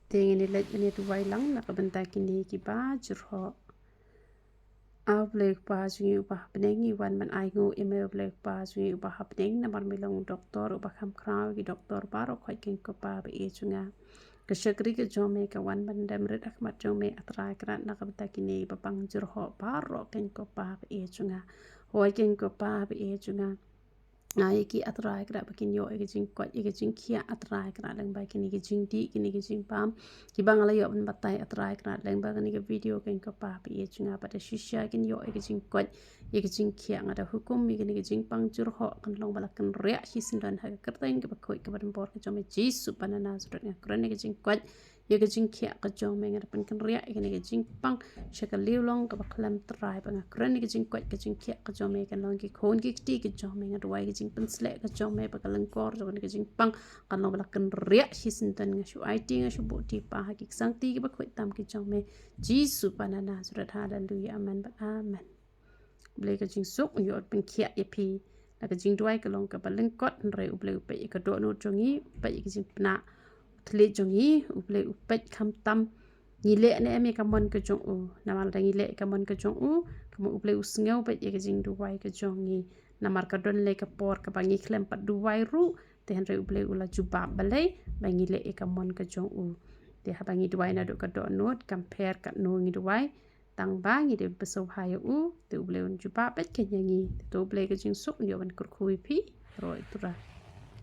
Tingin nila duway lang nakabanta kini kiba jyrhoh. Au blek pa jungi ubah penengi wan man ai ngu email blek pa jungi ubah peneng namar milong doktor ubah kam kraw ki doktor baro khoi king ko pa be junga. Kesyakri ke jome ka wan man dam red akmat jome atrai krat nakabanta kini babang jyrhoh baro king ko pa be junga. Hoi king ko pa be junga. Iki atrai kra bakin yo iki jing kwat iki jing kia atrai kra lang ba kini ki jing di kini ki jing pam ki bang ala yo ban batai atrai kra lang ba kini ki video ken ko pa pi chunga pada shisha kin yo iki jing kwat iki jing kia ngada hukum kini ki jing pang jyrhoh kan long balakan rea hi sindan ha kerteng ke bakoi ke ban bor ke jome jisu panana surat ngakran iki jing kwat iki jing kia ke jome ngada pan kan rea kini ki jing pang shakal liulong ke bakalam trai bang ngakran iki jing kwat ke jing kia ke jome kan long ki khon ki ti ke jome ngada wai jing penslek ke jome bakalang kor jong ke jing pang kan long balakan rea hi sindan ngashu IT ngashu boti pa hakik sangti ke bakoi tam ke jome jisu panana surat haleluya amen ba amen ble ke jing sok yo pen kia pi la ke jingduwai ke long ke balang kot re uble upe ke do no jongi pa ke jing pna tle jongi uble upe kam tam ngile ne ame kamon ke jong u namal da ngile kamon ke jong u kamu uble usngau pa ke jingduwai ke jongi namar ka don le ke por ke bangi klem pat duwai ru te re uble ula jubab balai bangi le kamon ke jong u te ha bangi duwai na do ka do not compare ka no ngi duwai tang bangi de beso hayo u te uble un jubab bet ke nyangi te uble ke jing sok ndio ban kur khui pi ro itura